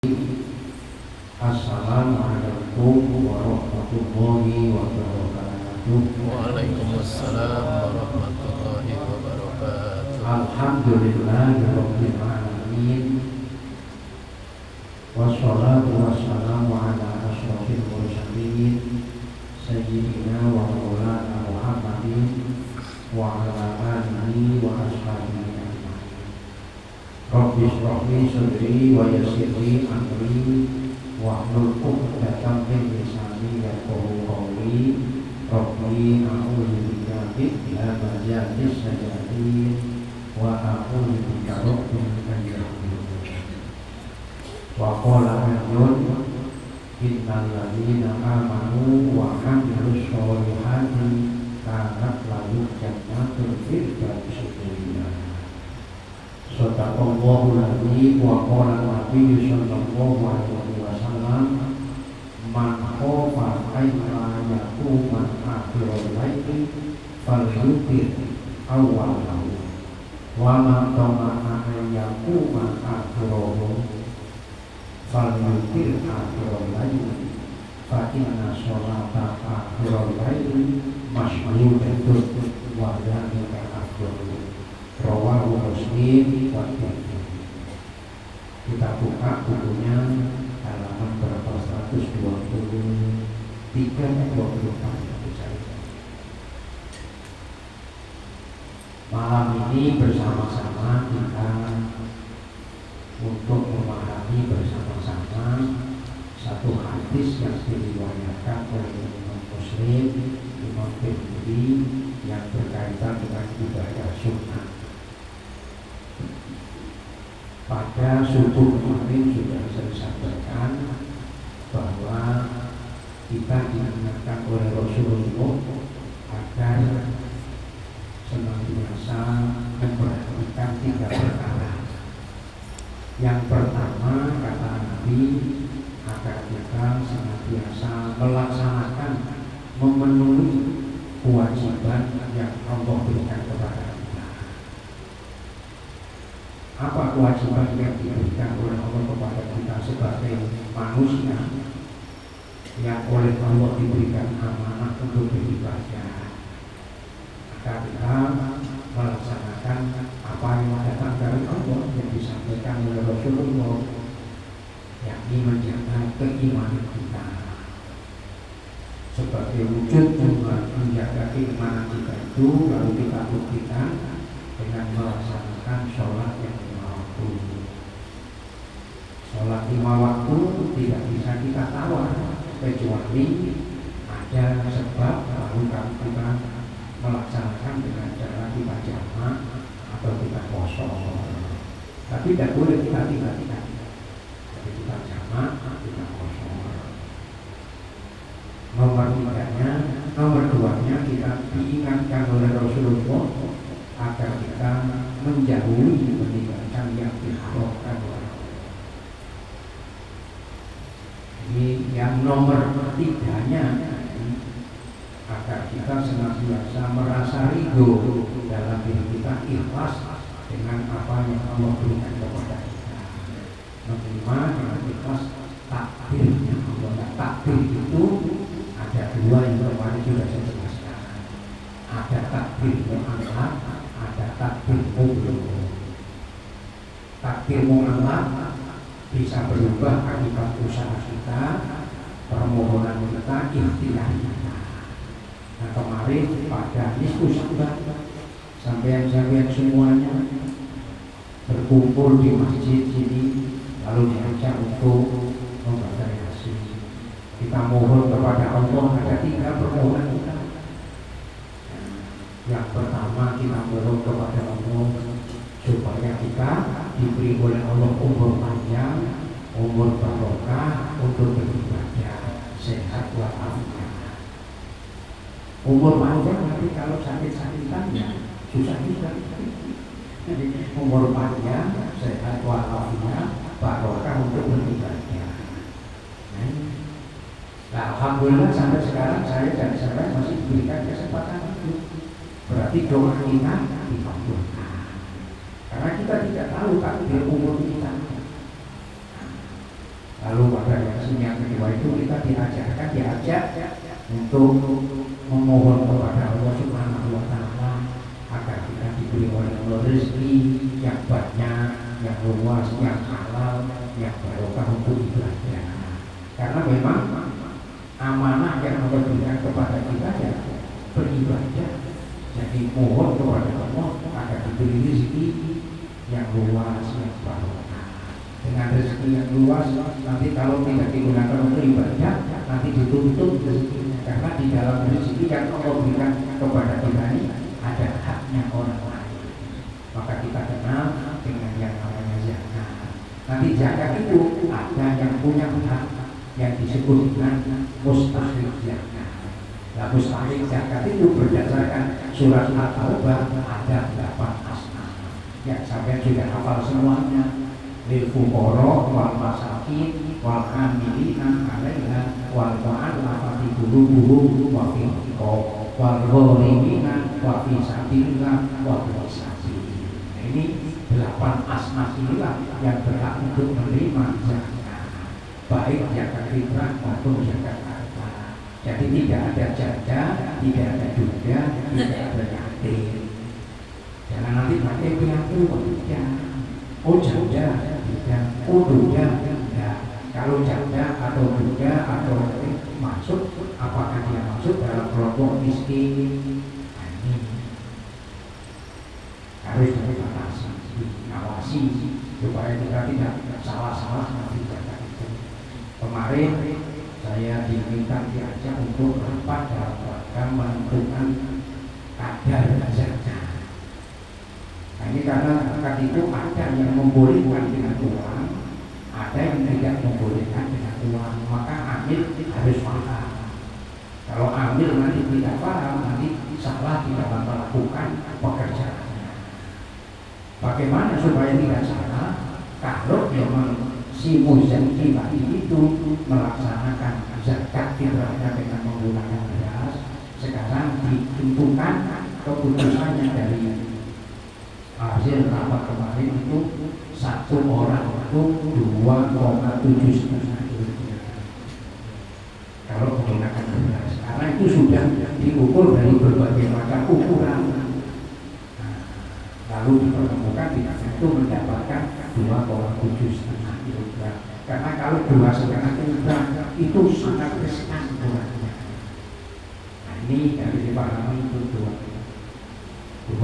Assalamualaikum warahmatullahi wabarakatuh. Waalaikumsalam warahmatullahi wabarakatuh. Alhamdulillahirabbil alamin. Wassalatu wassalamu ala asyrofil mursalin sayyidina wa maulana Muhammadin wa ala alihi wa ashabihi ajmain. Rabbi shrah li sadri wa yassir li amri wahlul 'uqdatam min lisani yafqahu qawli. Rabbi a'udzu bika min hamazatis syayatin wa a'udzu bika an yahdurun. Wa qala ayun innal ladzina amanu wa 'amilus sholihati kanat lahum jannatul firdausi nuzula. Shadaqallahu al-'azim. Wa qala Nabi sallallahu alaihi wasallam man khofa ayyama yaquma akhirul laili falyutir awwalahu wa man tama'a ayyakuma akhirahu falyutir akhirul laili fa inna sholata akhirul laili masyhudatun wa dzalika akhirul. Rawahu Muslim wa Tirmidzi. Kita buka bukunya halaman berapa? 123 Malam ini bersama-sama kita untuk memahami bersama-sama satu hadis yang diriwayatkan oleh Imam Muslim, Imam Tirmidzi, yang berkaitan dengan ibadah sunnah. Pada subuh kemarin sudah saya sampaikan bahwa kita diingatkan oleh Rasulullah agar senantiasa memperhatikan 3 perkara. Yang pertama, kata Nabi, agar kita senantiasa melaksanakan, memenuhi kewajiban yang Allah berikan kepada kita. Apa kewajiban yang diberikan oleh Allah kepada kita sebagai manusia yang oleh Allah diberikan amanah untuk beribadah? Maka kita melaksanakan apa yang datang dari Allah yang disampaikan oleh Rasulullah, yakni menjaga keimanan kita. Sebagai wujud menjaga keimanan kita itu, lalu kita buktikan dengan melaksanakan sholat yang 5 waktu. Sholat 5 waktu tidak bisa kita tawar kecuali ada sebab, lalu kita melaksanakan dengan cara kita jamak atau kita kosong. Tapi tidak boleh kita tinggal-tinggal. Jadi kita jamak, kita kosong. Nomor 2-nya kita diingatkan oleh Rasulullah agar kita menjauhi meninggalkan yang diharamkan oleh Allah. Ini yang nomor 3-nya, agar kita senantiasa merasa ridho dalam diri kita, ikhlas dengan apa yang Allah berikan kepada kita, menerima dengan ikhlas takdirnya Allah. Nah, takdir itu ada 2 yang kemarin sudah saya jelaskan. Ada takdir mu'allaq, ada takdir mutlaq. Takdir mu'allaq bisa berubah akibat usaha kita, permohonan kita, ikhtiar kita. Nah, kemarin pada diskusi sampai semuanya berkumpul di masjid sini, lalu diajak untuk membaca Yasin. Kita mohon kepada Allah, ada 3 permohonan kita. Yang pertama, kita mohon kepada Allah supaya kita diberi oleh Allah umur panjang, umur barokah untuk beribadah, sehat walafiat. Umur panjang, tapi kalau sakit-sakitan ya susah juga. Jadi umur panjang, sehat walafiat, barokah untuk beribadah. Nah, alhamdulillah sampai sekarang saya dan saudara masih diberikan kesempatan itu. Berarti doa kita dikabulkan. Karena kita tidak tahu takdir umur kita. Lalu pada yang kedua itu kita diajak untuk memohon kepada Allah Subhanahu wa Ta'ala agar kita diberi oleh Allah rezeki yang banyak, yang luas, yang halal, yang barokah untuk ibadah. Karena memang amanah yang Allah berikan kepada kita ya beribadah. Jadi mohon kepada Allah agar diberi rezeki yang luas, yang barokah. Dengan rezeki yang luas, nanti kalau tidak digunakan untuk ibadah, nanti dituntut rezekinya. Karena di dalam rezeki yang Allah berikan kepada kita ini ada haknya orang lain. Maka kita kenal dengan yang namanya zakat. Nanti zakat itu ada yang punya hak yang disebut dengan mustahik zakat. Nah, mustahik zakat itu berdasarkan surat At-Taubah ada 8 asma yang sampai sudah hafal semuanya. Lil fuqara wal masakin wal amilina 'alaiha wal mu'allafati qulubuhum wa fil riqab wal gharimina wa fi sabilillah wa fi sabilillah. Ini 8 asma inilah yang berhak untuk menerima zakat, baik zakat fitrah maupun zakat harta. Jadi tidak ada janda, tidak ada duda, tidak ada yatim. Jangan nanti pakai piatu ya. Oh janda, tidak. Oh duda, tidak. Kalau janda atau duda atau masuk, apakah dia masuk dalam kelompok miskin? Ini harus dibatasi, diawasi supaya kita tidak salah-salah nanti zakat itu. Kemarin saya diminta diajak untuk rapat dalam rangka menentukan kadar zakat. Nah, ini karena zakat itu ada yang membolehkan dengan uang, ada yang tidak membolehkan dengan uang, maka amil harus paham. Kalau amil nanti tidak paham, nanti salah di dalam melakukan pekerjaannya. Bagaimana supaya tidak salah? Kalau memang si muzaki itu melaksanakan zakat fitrahnya dengan menggunakan beras, sekarang ditentukan keputusannya dari hasil rapat kemarin itu satu orang itu 2,7 kalau menggunakan beras, karena itu sudah diukur dari berbagai macam ukuran. Lalu dipertemukan itu mendapatkan 2,7 kilogram. Karena kalau 2,5 kilogram itu sangat riskan ukurannya. Nah, ini yang dipahami itu 2,7.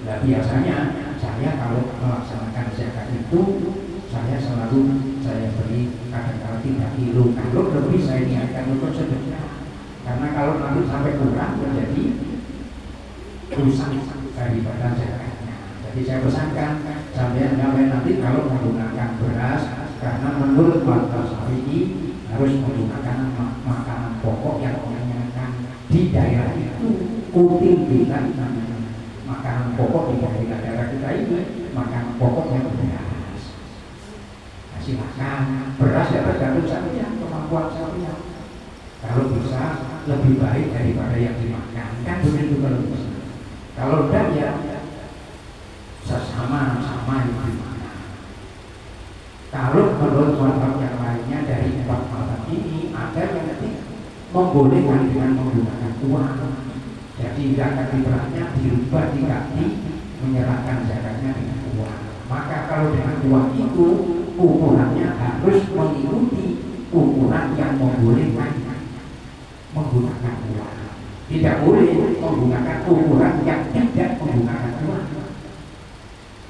Nah, biasanya saya kalau melaksanakan zakat itu saya beri kadang-kadang 3 kilo. Kalau lebih saya niatkan untuk sedekah. Karena kalau nanti sampai kurang menjadi rusak daripada zakatnya. Jadi saya pesankan sampai nanti kalau menggunakan beras, karena menurut mazhab Syafi'i harus menggunakan makanan pokok yang mengenyangkan di daerah itu. Kuting bilang makanan pokok di daerah kita ini makanan pokok yang beras. Nah, silakan beras ya tergantung saja kemampuan saya. Kalau bisa lebih baik daripada yang dimakan, kan begitu kalau bisa. Kalau tidak ya sama yang dimakan. Kalau menurut mazhab yang lainnya dari 4 mazhab ini ada yang nanti membolehkan dengan menggunakan uang. Jadi zakat fitrahnya dirubah diganti menyerahkan zakatnya dengan uang. Maka kalau dengan uang itu ukurannya harus mengikuti ukuran yang membolehkan menggunakan uang. Tidak boleh menggunakan ukuran yang tidak menggunakan uang.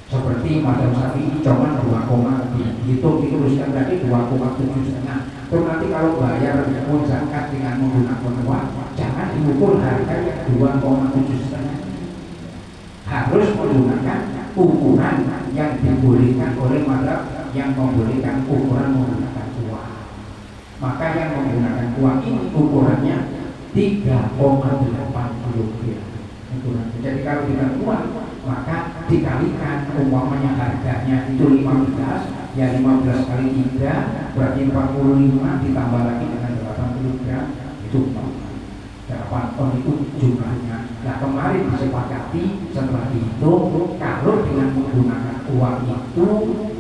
Seperti mazhab Syafi'i cuma 2, dihitung dituliskan tadi 2,7,5. Terus nanti kalau bayar zakat dengan menggunakan uang, jangan diukur harga yang 2,7,5. Harus menggunakan ukuran yang dibolehkan oleh mazhab yang membolehkan ukuran menggunakan uang. Maka yang menggunakan uang ini ukurannya 3,8 kg. Jadi kalau dengan uang maka dikalikan, umpamanya harganya itu 15, ya 15 kali 3 berarti 45 ditambah lagi dengan 8 kg itu 8 ton itu jumlahnya. Nah, kemarin disepakati setelah dihitung kalau dengan menggunakan uang itu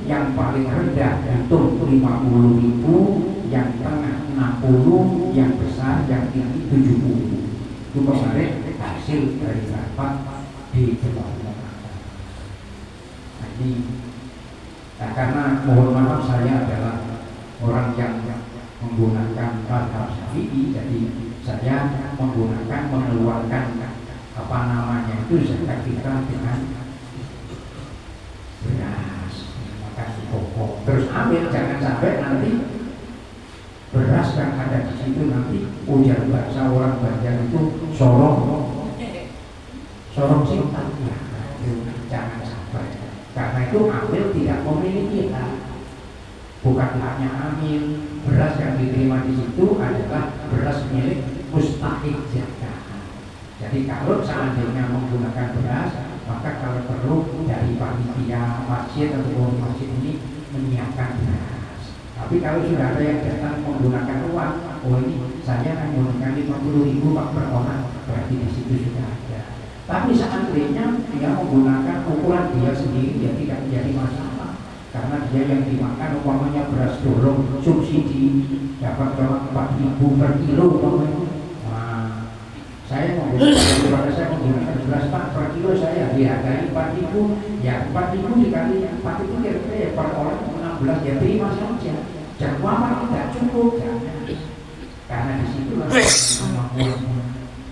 yang paling rendah itu 50.000, yang tengah 60, yang besar yang tinggi 70. Itu kemarin hasil dari rapat di Jawa Tengah. Nah, ini karena mohon maaf saya adalah orang yang menggunakan mazhab Syafi'i, jadi saya menggunakan mengeluarkan apa namanya itu zakat fitrah dengan beras, makan pokok. Terus ambil, jangan sampai nanti beras yang ada di situ nanti ujar bahasa orang Banjar itu sorong simpan ya, jangan sampai. Karena itu ambil tidak memiliki hak, bukan haknya amil. Beras yang diterima di situ adalah beras milik mustahik zakat. Jadi kalau seandainya menggunakan beras, maka kalau perlu dari panitia masjid atau masjid ini menyiapkan beras. Tapi kalau sudah ada yang datang menggunakan uang, oh ini saya akan menggunakan 50.000 Pak per orang, berarti di situ sudah ada. Tapi seandainya dia menggunakan ukuran dia sendiri, dia tidak menjadi masalah, karena dia yang dimakan umpamanya beras dorong subsidi dapat 4.000 per kilo umpamanya. Saya menggunakan beras Pak per kilo, saya dihargai 4.000, ya 4.000 dikali 4 itu kira-kira ya per orang 16, ya terima saja. Jangan lama tidak cukup, karena di situ kemampuan,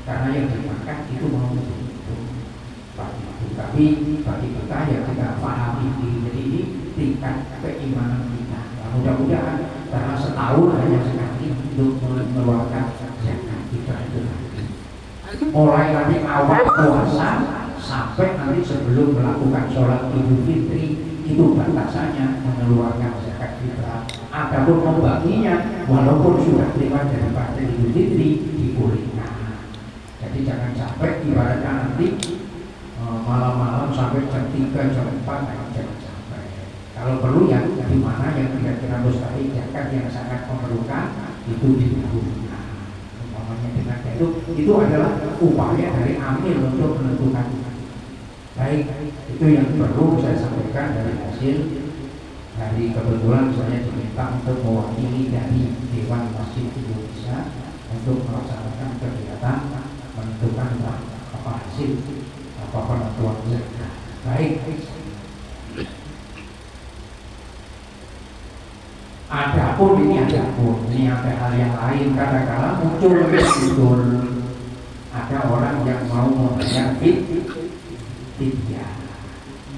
karena yang dimakan itu mau itu. Tapi bagi kita ya kita pahami diri ini tingkat keimanan kita. Nah, mudah-mudahan karena setahun hanya sekali untuk mengeluarkan zakat kita itu. Mulai dari awal puasa sampai nanti sebelum melakukan sholat Idul Fitri itu batasannya mengeluarkan zakat fitrah. Adapun membaginya walaupun sudah lewat daripada Idul Fitri dibolehkan. Jadi jangan sampai ibaratnya nanti malam-malam sampai jam 3, jam 4, jangan sampai. Kalau perlu ya di mana yang kira-kira mustahik zakat yang sangat memerlukan itu didahulukan. Dengan itu adalah upaya dari amil untuk menentukan. Baik, itu yang perlu saya sampaikan dari hasil dari kebetulan saya diminta untuk mewakili dari Dewan Masjid Indonesia untuk melaksanakan kegiatan menentukan apa hasil apa penentuan zakat. Baik. Adapun ini ada hal yang lain. Kadang-kadang muncul betul ada orang yang mau membayar fidyah.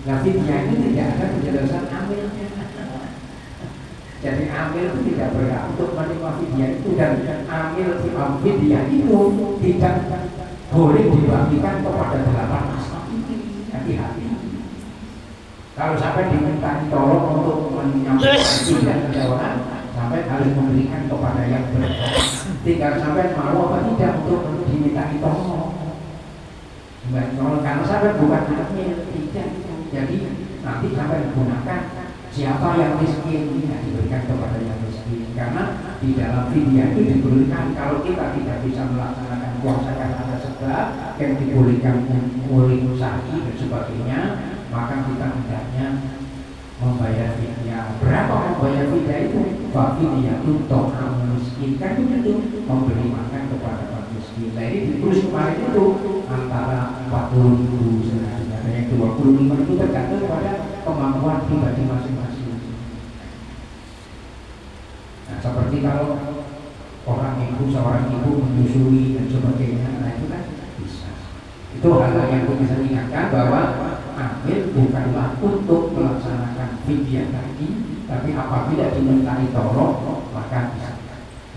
Nah, fidyah ini tidak ada penjelasan amilnya. Jadi amil itu tidak berhak untuk menerima fidyah itu, dan amil fidyah itu tidak boleh dibagikan kepada 8 masalah. Hati-hati. Kalau sampai diminta tolong untuk menyampaikan fidyah ke orang, sampai harus memberikan kepada yang berhak. Tinggal sampai mau apa tidak untuk diminta tolong. Karena sampai bukan amil tidak. Jadi nanti sampai digunakan siapa yang miskin tidak diberikan kepada yang miskin, karena di dalam fidyah itu diberikan kalau kita tidak bisa melaksanakan puasa karena ada sebab yang dibolehkan oleh syar'i dan sebagainya, maka kita hendaknya membayar fidyah. Berapa membayar fidyah itu? Fidyah itu ta'am miskin, kan itu memberi makan kepada orang miskin. Nah ini ditulis kemarin itu antara 40.000 sebenarnya, ada yang 25 itu tergantung pada kemampuan pribadi masing-masing. Nah seperti kalau seorang ibu menyusui dan sebagainya, nah itu kan bisa. Itu hal yang bisa diingatkan bahwa amil bukanlah untuk melaksanakan fidyah tadi, tapi apabila dimintai tolong maka bisa.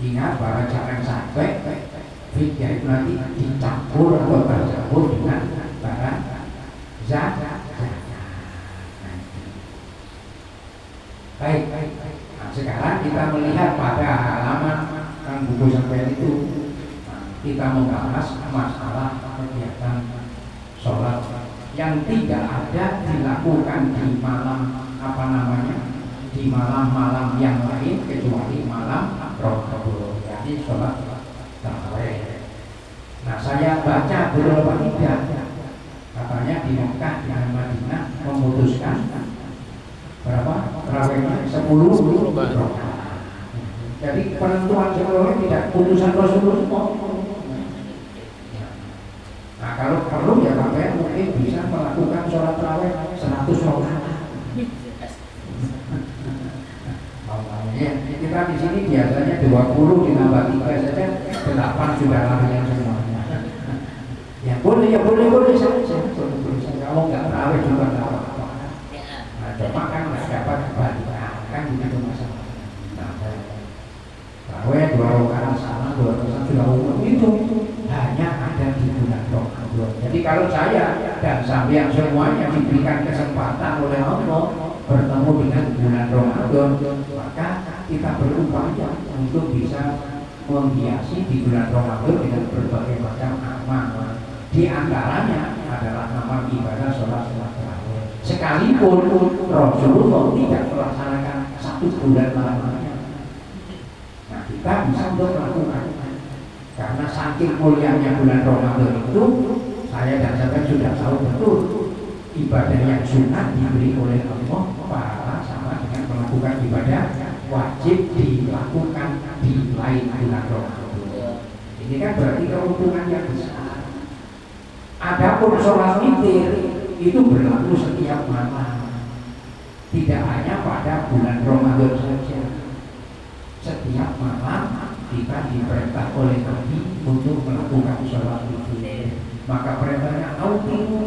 Ingat bahwa jangan sampai fidyah itu nanti dicampur atau tercampur dengan barang zakat. Baik. Nah, sekarang kita melihat pada halaman yang buku sampai itu, kita membahas masalah kegiatan sholat yang tidak ada dilakukan di malam di malam-malam yang lain kecuali malam Ramadan, jadi sholat tarawih. Nah saya baca beberapa tidak, katanya di Mekah dan Madinah memutuskan berapa rakaat. Jadi penentuan sekolah tidak putusan Rasulullah. Nah kalau perlu ya Bapak mungkin bisa melakukan sholat tarawih 100 rakaat. Ya, kita di sini biasanya 20 ditambah 3 saja 8 sudah larian semuanya. Ya boleh saja. Kalau nggak tarawih juga nggak apa-apa. Nah, cuma kan nggak dapat kebalikan kan begitu masalah. Nah, tarawih 2 rakaat sama 2 rakaat sudah umum itu hanya ada di bulan Ramadan. Jadi kalau saya dan sampai semuanya diberikan kesempatan oleh Allah bertemu dengan bulan Ramadan, maka kita berupaya untuk bisa menghiasi di bulan Ramadan dengan berbagai macam amal. Di antaranya adalah amal ibadah sholat tarawih. Sekalipun Rasulullah tidak melaksanakan 1 bulan lamanya, nah kita bisa untuk melakukan. Karena saking mulianya bulan Ramadan itu, saya dan sahabat sudah tahu betul ibadah yang sunat diberi oleh Allah pahala sama dengan melakukan ibadah wajib dilakukan di lain bulan Ramadan. Ini kan berarti keuntungan yang besar. Adapun sholat witir itu berlaku setiap malam, tidak hanya pada bulan Ramadan saja. Setiap malam kita diperintah oleh Nabi untuk melakukan sholat witir. Maka perintahnya autimu,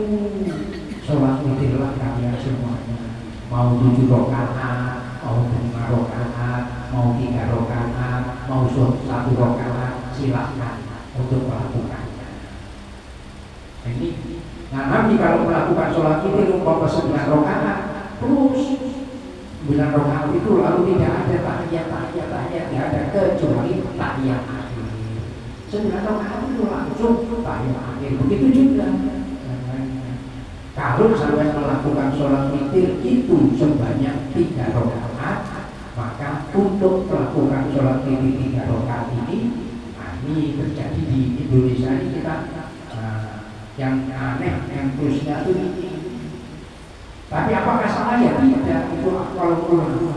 sholat witirlah kalian semuanya. Mau 7 rakaat, mau 5 rakaat, mau 3 rakaat, mau 1 rakaat, silakan untuk melakukannya. Ini, nah Nabi kalau melakukan sholat witir umpama 9 rakaat, terus 9 rakaat itu lalu tidak ada tahiyat, tidak ada kecuali tahiyat akhir. 9 rakaat itu langsung tahiyat akhir. Begitu juga. Kalau sampai melakukan sholat witir itu sebanyak 3 rakaat, maka untuk melakukan sholat witir 3 rakaat ini terjadi di Indonesia ini kita yang aneh, yang terusnya itu ini. Tapi apakah salah ya? Tidak, itu kalau ulama.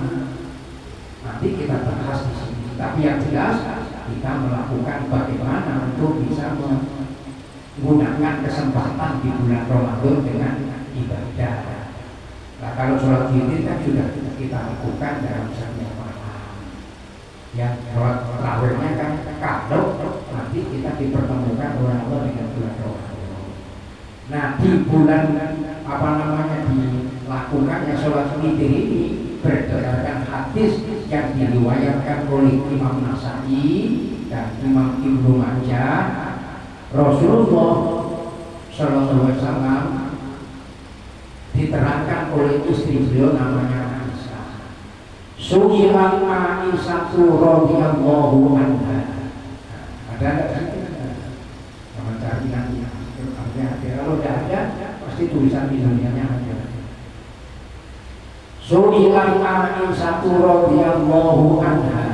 Nanti kita bahas di sini. Tapi yang jelas kita melakukan bagaimana untuk bisa menggunakan kesempatan di bulan Ramadan dengan ibadah. Nah kalau sholat witir kan sudah kita lakukan dalam setiap malam. Ya sholat tarawihnya kan kalau nanti kita dipertemukan oleh Allah dengan bulan Ramadan. Nah di bulan dilakukannya sholat witir ini berdasarkan hadis yang diriwayatkan oleh Imam Nasai dan Imam Ibnu Majah, Rasulullah Sallallahu Alaihi Wasallam diterangkan oleh istri beliau namanya Aisyah. Su'ilat Aisyah radhiyallahu anha. Ada cari nanti. Kalau tidak ada, pasti tulisan Indonesianya ada. Su'ilat Aisyah radhiyallahu anha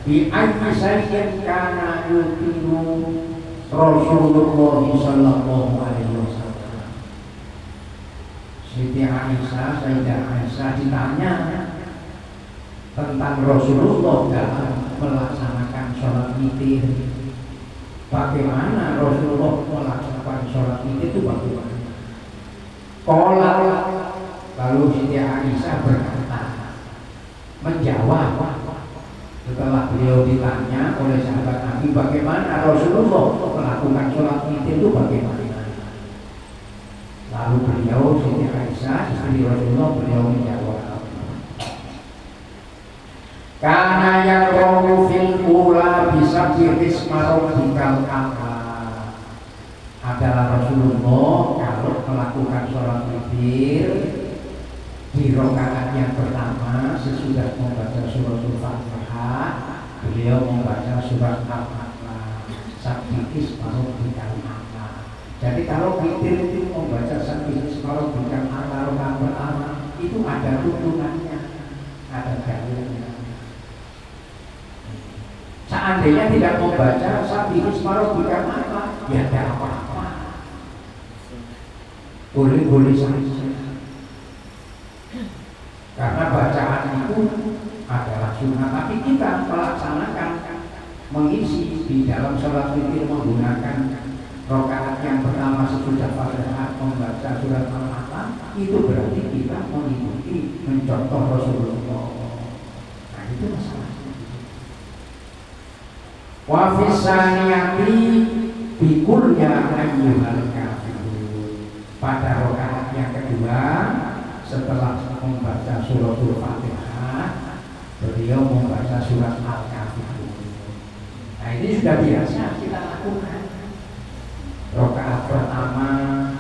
bi ayyi shay'in kana yutiru Rasulullah sallallahu alaihi wasallam. Siti Aisyah, Sayyidah Aisyah ditanya tentang Rasulullah dalam melaksanakan sholat witir. Bagaimana Rasulullah melaksanakan sholat witir itu bagaimana? Qala, lalu Siti Aisyah berkata, menjawab setelah beliau ditanya oleh sahabat Nabi bagaimana Rasulullah melakukan sholat witir itu bagaimana. Lalu beliau Siti Aisyah istri Rasulullah beliau menjawab, karena yang rohu fil ula bisa birisma rabbikal a'la. Adalah Rasulullah kalau melakukan sholat witir di rakaat yang pertama sesudah membaca surat Al-Fatihah, beliau membaca surat Al-A'la, sabbihisma rabbikal a'la. Jadi kalau witir itu membaca sabbihisma rabbikal a'la rakaat pertama itu ada rukunannya, ada dalilnya. Seandainya tidak membaca sabbihisma rabbikal a'la, ya tidak apa-apa. Boleh-boleh saja. Karena bacaan itu kita melaksanakan mengisi di dalam sholat witir menggunakan rakaat yang pertama sesudah Fatihah membaca surat Al-Alaq, itu berarti kita mengikuti mencontoh Rasulullah. Nah itu masalahnya. Wa fisaniyati bikul ya ayyuhal kafirun. Pada rakaat yang kedua setelah membaca suratul Fatihah, beliau membaca surat Al-Kafirun. Nah ini sudah biasa kita lakukan. Rakaat pertama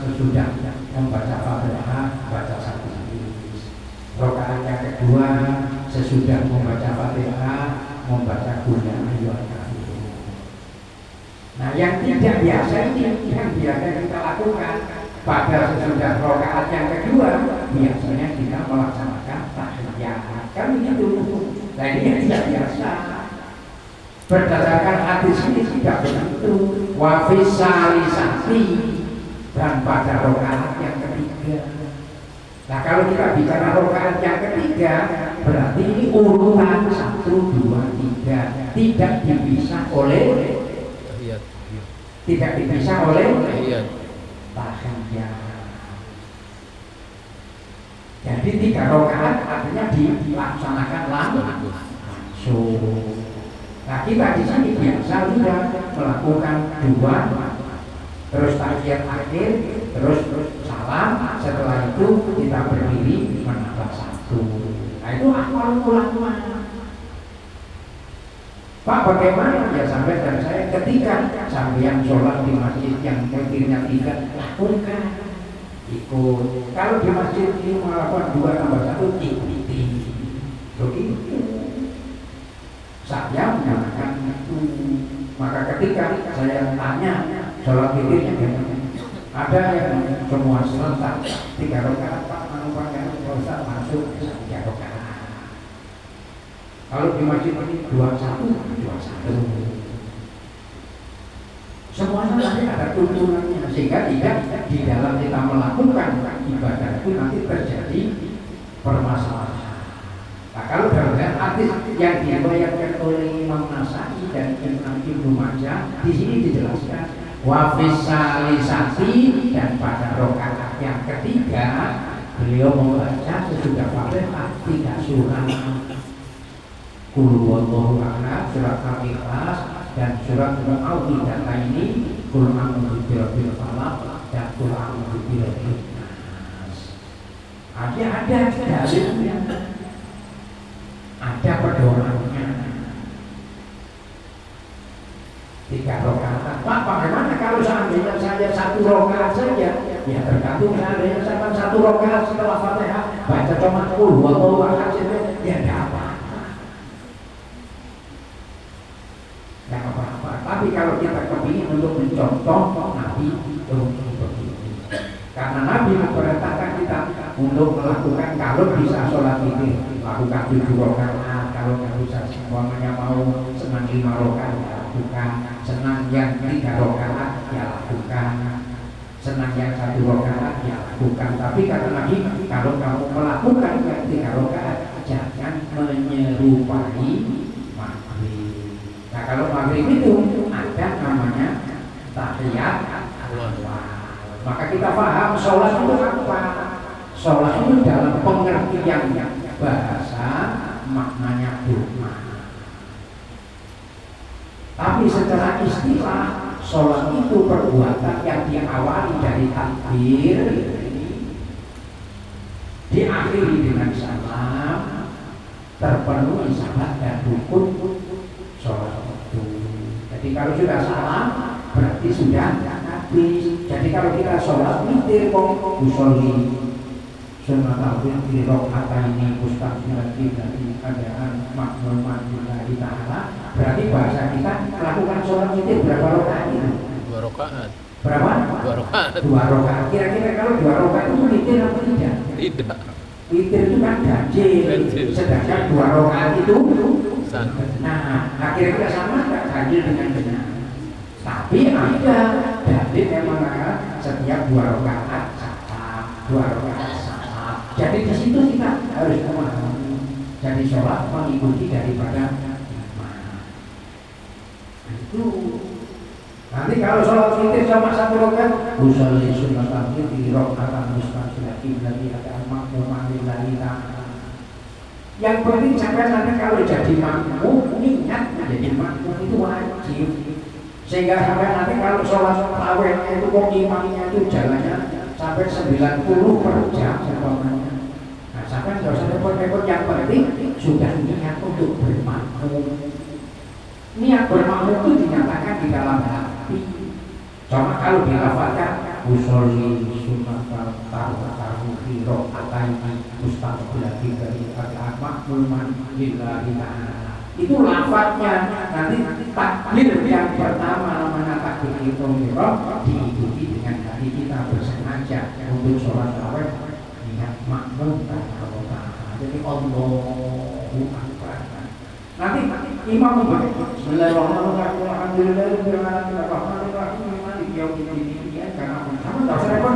sesudah membaca Fatihah baca satu hadis. Rakaat yang kedua sesudah membaca Fatihah membaca qul ya ayyuhal kafirun. Nah yang tidak biasa ini yang biasa kita lakukan pada sesudah rakaat yang kedua biasanya kita melaksanakan tahiyat. Kan begitu. Nah ini yang tidak biasa. Berdasarkan hadis ini tidak begitu. Wa fisalisati dan pada rakaat yang ketiga. Nah kalau kita bicara rakaat yang ketiga berarti ini urutan 1, 2, 3 tidak dipisah oleh tahiyat. Tidak dipisah oleh tahiyat. Jadi 3 rakaat artinya dilaksanakan langsung. Nah kita di sini biasa sudah melakukan 2, terus tahiyat akhir, terus salam, setelah itu kita berdiri menambah 1. Nah itu akwal ulama. Pak bagaimana ya sampai dan saya ketika sampai sholat di masjid yang witirnya 3 lakukan ikut. Kalau di masjid ini melakukan 2 tambah 1 ikuti. Begitu. Saya menyatakan itu. Maka ketika saya tanya sholat witirnya gimana, ada yang semua serentak 3 rakaat Pak manfaatkan Ustaz masuk 3 rakaat. Kalau di masjid ini 21 semuanya nanti ada tuntunannya sehingga tidak di dalam kita melakukan ibadah itu nanti terjadi permasalahan. Nah kalau dalam hadis yang diriwayatkan oleh Imam Nasai dan Imam Ibnu Majah di sini dijelaskan wa fisalisati dan pada rakaat yang ketiga beliau membaca sesudah Fatihah 3 surat. Qul huwallahu ahad, surat Al-Ikhlas dan surat Al-Mu'awwidataini, Qul a'udzu birabbil falaq dan Qul a'udzu birabbin nas. Ada dalilnya. Ada pedomannya. 3 rakaat. Pak, bagaimana kalau seandainya saya 1 rakaat saja? Ya tergantung seandainya saya 1 rakaat setelah Fatihah baca cuma qul huwallahu ahad saja, ya tidak apa-apa. Tidak apa-apa. Tapi kalau kita kepingin untuk mencontoh Nabi begitu. Karena Nabi memerintahkan kita untuk melakukan kalau bisa sholat witir lakukan 7 rakaat. Kalau nggak bisa semuanya mau senang 5 rakaat ya lakukan, senang yang 3 rakaat ya lakukan, senang yang 1 rakaat ya lakukan. Tapi kata Nabi kalau kamu melakukan yang 3 rakaat jangan menyerupai maghrib. Nah kalau maghrib itu ada namanya tahiyat awal. Maka kita paham sholat itu apa? Sholat itu dalam pengertian bahasa maknanya doa. Tapi secara istilah sholat itu perbuatan yang diawali dari takbir, diakhiri dengan salam, terpenuhi syarat dan rukun sholat itu. Jadi kalau sudah salam berarti sudah habis. Jadi kalau kita sholat witir kok usolli sunat witir rakaat ini mustaqbilan dari keadaan makmuman lillahi ta'ala, berarti bahasa kita melakukan sholat witir berapa rakaat itu? 2 rakaat. Berapa? 2 rakaat. 2 rakaat. Kira-kira kalau 2 rakaat itu witir atau tidak? Tidak. Witir itu kan ganjil, sedangkan 2 rakaat itu nah kira-kira sama nggak ganjil dengan benar? Tapi ada dalil yang mengatakan setiap 2 rakaat salam, 2 rakaat salam. Jadi di situ kita harus memahami. Jadi sholat mengikuti daripada Nanti kalau sholat witir sama satu rakaat, usolli sunatan witir rakaatan mustaqbilah kiblat ada makmum lillahi ta'ala. Yang penting sampai nanti kalau jadi makmum, niat menjadi makmum itu wajib. Sehingga sampai nanti kalau sholat tarawih itu kok imamnya itu jalannya sampai 90 per jam umpamanya. Nah, sampai nggak usah repot-repot, yang penting sudah niat untuk bermakmum. Niat bermakmum itu dinyatakan di dalam hati. Cuma kalau dilafalkan usolli sunnatal tarawih rakaataini mustaqbilati dari makmuman lillahi ta'ala. Itu lafadznya. Nanti takbir yang pertama namanya takbir ihram diikuti dengan hati kita bersengaja untuk sholat tarawih niat makmum Allah Ta'ala. Jadi Allahu Akbar. Nanti imam membaca Bismillahirrahmanirrahim alhamdulillahirrahmanirrahim maliki yaumiddin karena kamu enggak usah repot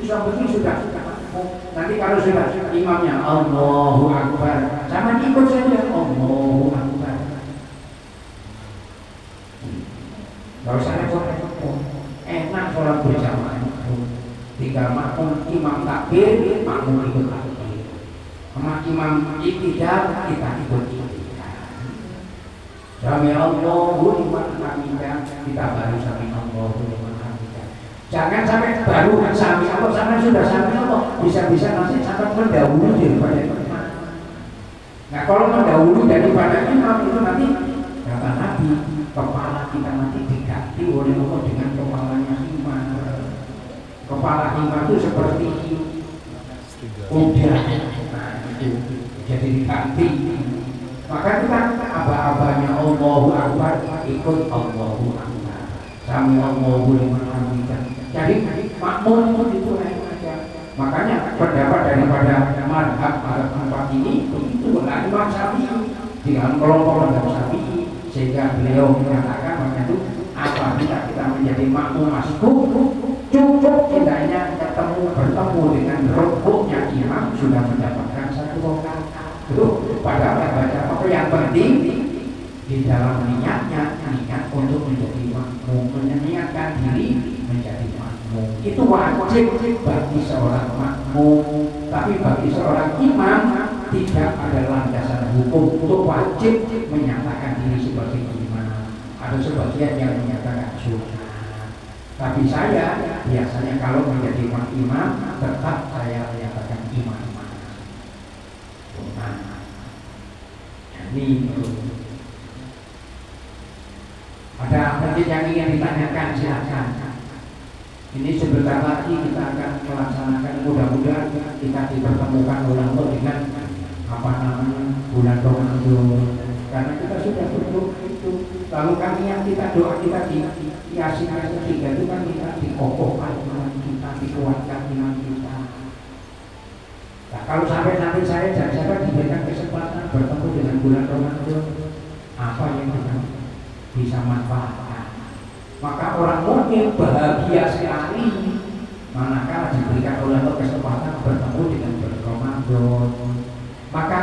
bisa begini sudah. Nanti kalau sudah imamnya Allahu Akbar sama ikut saja Allahu Akbar. Enggak usah repot-repot. Enak sholat berjamaah. Tinggal makmum imam takbir, makmum ikut takbir. Sama imam iktidal kita ikut iktidal. Sami Allahu liman hamidah, kita baru sami Allahu liman hamidah. Jangan sampai baru sami Allah, sampai sudah sami Allah, bisa-bisa nanti sampai mendahului daripada imam. Nah kalau mendahului daripada imam itu nanti kata Nabi, kepala kita nanti diganti oleh Allah dengan kepalanya imam. Kepala imam itu seperti kuda. Jadi diganti. Maka kita aba-abanya Allahu Akbar ikut Allahu Akbar. Sami Allahu liman hamidah. Jadi makmum itu aja. Makanya pendapat daripada mazhab empat ini itu adalah Imam Syafi'i di dalam kelompok mazhab Syafi'i, sehingga beliau menyatakan makanya itu apabila kita menjadi makmum masbuk cukup tidaknya bertemu dengan rukuknya imam sudah mendapatkan satu rakaat. Itu pada baca apa yang penting di dalam niatnya, niat untuk menjadi makmum, meniatkan diri menjadi makmum. Itu wajib bagi seorang makmum. Tapi bagi seorang imam tidak ada landasan hukum untuk wajib menyatakan diri sebagai imam. Ada sebagian yang menyatakan sunnah. Tapi saya biasanya kalau menjadi imam tetap saya menyatakan imam. Nah, ini ada mungkin yang ingin ditanyakan silakan. Ini sebentar lagi kita akan melaksanakan, mudah-mudahan kita dipertemukan oleh Allah dengan apa namanya bulan Ramadan. Karena kita sudah berdoa itu, lalu kami yang kita doa kita di Yasin ayat 3 itu kan kita dikokohkan iman kita, dikuatkan iman kita. Nah, kalau sampai nanti saya dan siapa diberikan kesempatan bertemu dengan bulan Ramadan, apa yang kita bisa manfaatkan? Maka orang mukmin bahagia sekali manakala diberikan oleh Allah kesempatan bertemu dengan bulan Ramadan. Maka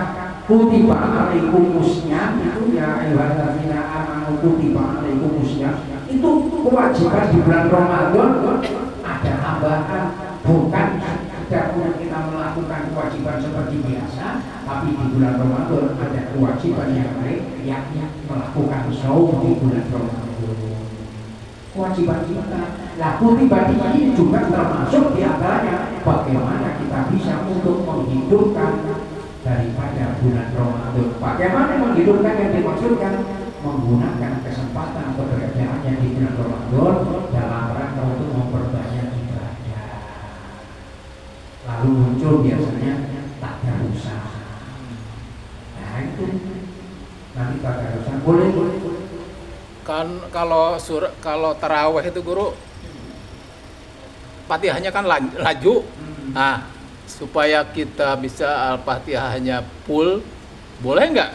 kutiba alaikumusnya itu ya ayyuhalladzina amanu kutiba alaikumusnya itu kewajiban di bulan Ramadan ada tambahan, bukan tidak kita melakukan kewajiban seperti biasa, tapi di bulan Ramadan ada kewajiban yang lain, yakni melakukan saum di bulan Ramadan. Kewajiban kita, lah kutiba ini juga termasuk diantaranya bagaimana kita bisa untuk menghidupkan daripada bulan Ramadan. Bagaimana menghidupkan yang dimaksudkan? Menggunakan kesempatan atau pekerjaannya di bulan Ramadan dalam rangka untuk memperbanyak ibadah. Lalu muncul biasanya tadarrusan. Nah itu nanti tadarrusan boleh. Kan kalau tarawih itu guru Fatihahnya kan laju. Nah, supaya kita bisa Al-Fatihahnya full, boleh nggak?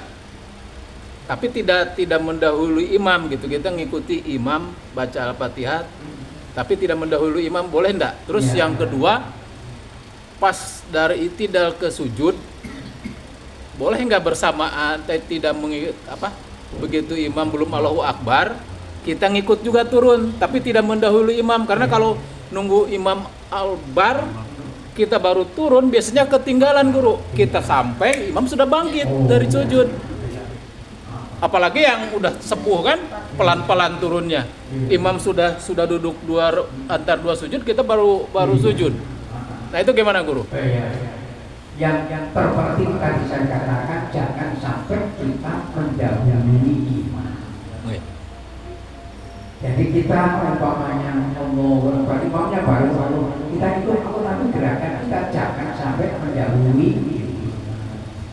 Tapi tidak mendahului imam gitu. Kita ngikuti imam baca Al-Fatihah, tapi tidak mendahului imam, boleh nggak? Terus yang kedua, pas dari itidal ke sujud, boleh nggak bersamaan? Tidak mengikut begitu imam belum Allahu Akbar, kita ngikut juga turun, tapi tidak mendahului imam. Karena kalau nunggu imam Akbar, kita baru turun, biasanya ketinggalan guru. Kita sampai, imam sudah bangkit dari sujud. Apalagi yang udah sepuh kan, pelan-pelan turunnya. Imam sudah duduk antar dua sujud, kita baru sujud. Nah itu gimana guru? Yang terpenting tadi saya katakan, jangan sampai kita mendahului imam. Jadi kita umpamanya imamnya baru kita ikut tapi gerakan kita jangan sampai mendahului.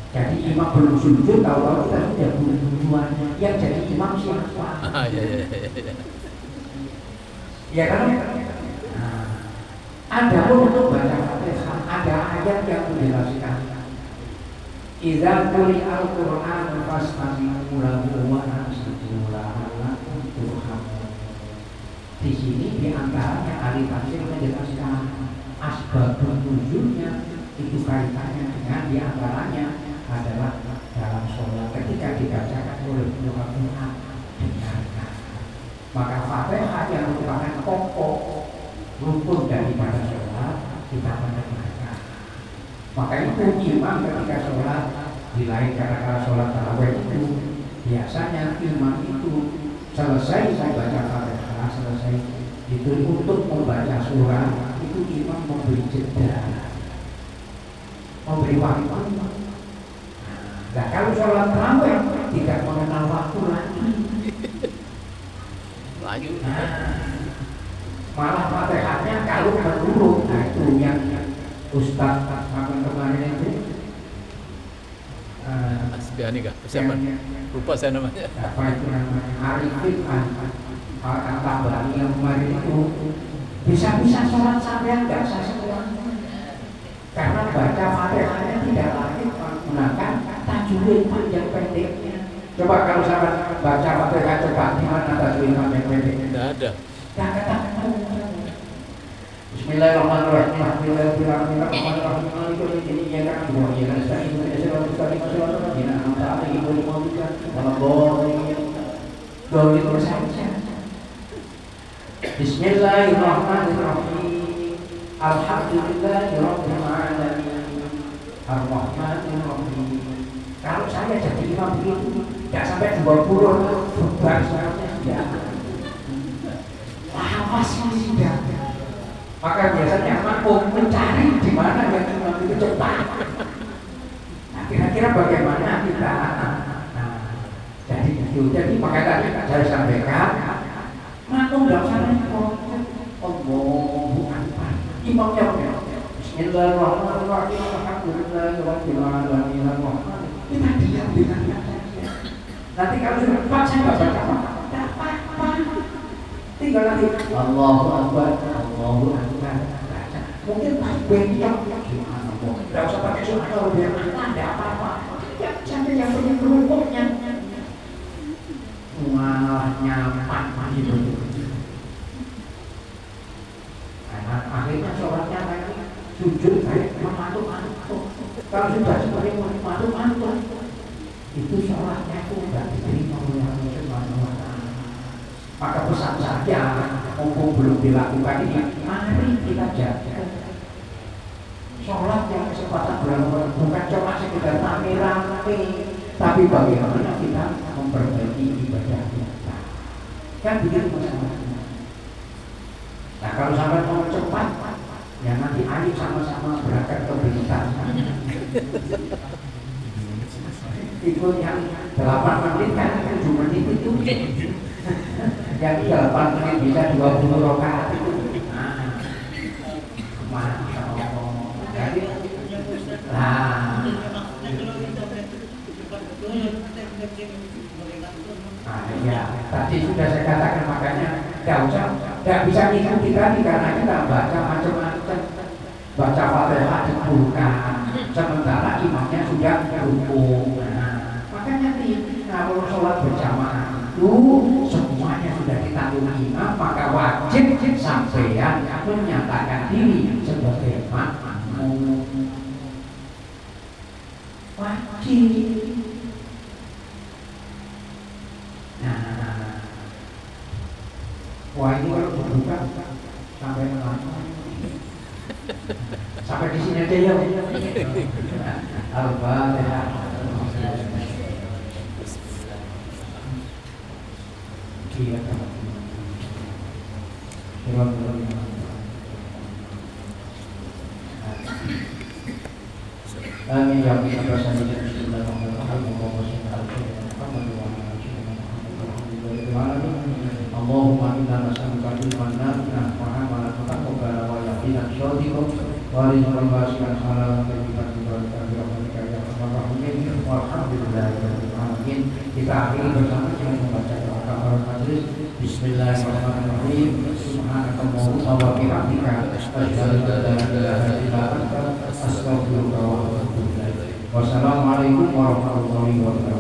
Jadi imam belum sujud, tahu-tahu kita sudah duluan. Yang jadi imam siapa? Ya kan? Ada untuk baca Fatihah, ada ayat yang menjelaskan. Idza quri'al Qur'an fastami'u lahu wa ansitu la'allakum turhamun. Di sini di antaranya ahli tafsir menjelaskan asbabun nuzulnya itu kaitannya dengan di antaranya adalah dalam sholat ketika dibacakan oleh Al-Quran dengarkan. Maka Fatihah yang merupakan pokok rukun daripada sholat kita mendengarkan. Maka itu imam ketika sholat di lain karena sholat tarawih itu biasanya imam itu selesai baca Fatihah, selesai itu untuk membaca surah itu imam memberi jeda, memberi waktu. Nah kalau sholat tarawih tidak mengenal waktu lagi, lanjut. Malah Fatihahnya kalau menurut, nah itu yang Ustaz kemarin itu Asbiani kah? Siapa? Lupa saya namanya. Apa itu namanya? Arifin Al-Tabari yang kemarin itu bisa-bisa sholat sampai nggak sah semuanya. Karena baca Fatihahnya tidak lagi menggunakan tajwid yang pendeknya. Coba kalau sahabat baca Fatihah coba gimana tajwid yang pendek? Tidak ada. Nggak ketemu. Bismillahirrahmanirrahim. Bismillahirrahmanirrahim. Alhamdulillahirabbil alamin. Ar-Rahmanir-Rahim. Kalau saya jadi imam begitu, tidak sampai 20 bubar suaranya sudah. Lawas sudah. Maka biasanya makmum mencari di mana yang imam itu cepat. Nah, kira-kira bagaimana kita? Jadi makanya tadi saya sampaikan, makmum tidak usah repot. Allahu Akbar. Imamnya Bismillahirrahmanirrahim. Alhamdulillahirabbil alamin. Kita diam dengan saja. Nanti kalau sudah cepat saya nggak baca apa-apa. Tinggal nanti Allahu Akbar, Allahu Akbar. Mungkin banyak tidak usah pakai suara biar tidak apa-apa. Sampai yang punya kerupuknya malah nyaman gitu. Karena akhirnya sholatnya lagi sujud kayak mantuk-mantuk. Kalau sudah seperti mantuk-mantuk, itu sholatnya itu tidak diterima oleh Allah Subhanahu wa Ta'ala. Maka pesan saja, mumpung belum dilakukan ini, mari kita jaga sholat yang kesempatan bulan bukan cuma sekedar rame-rame, tapi bagaimana kita memperbaiki ibadah kita. Kan begitu masalahnya. Nah kalau sampai mau cepat, ya nanti ayo sama-sama berangkat ke Blitar. Ikut yang 8 menit kan 7 menit itu. Yang 8 menit bisa 20 rakaat itu. Masya Allah. Jadi, ya, tadi sudah saya katakan makanya tidak bisa ngikuti tadi karena kita baca macam-macam, baca Fatihah dibuka, sementara imamnya sudah rukuk. Makanya kalau sholat berjamaah itu semuanya sudah ditanggung imam, maka wajib sampeyan menyatakan diri sebagai makmum. Wajib. Wah ini kalau dibuka sampai mana? Sampai di sini aja ya. Al-Fatihah. Iya. Amin ya Allah. Allahumma inna nas'aluka ilman nafi'an wa amalan mutaqabbalan wa yaqinan shadiqan wa rizqan wasi'an halalan thayyiban mubarakan bi rahmatika ya arhamar rahimin walhamdulillahi rabbil alamin. Kita akhiri bersama dengan membaca doa kafaratul majlis. Bismillahirrahmanirrahim. Subhanakallahumma wa bihamdika asyhadu an la ilaha illa anta astaghfiruka wa atubu ilaik. Wassalamualaikum warahmatullahi wabarakatuh.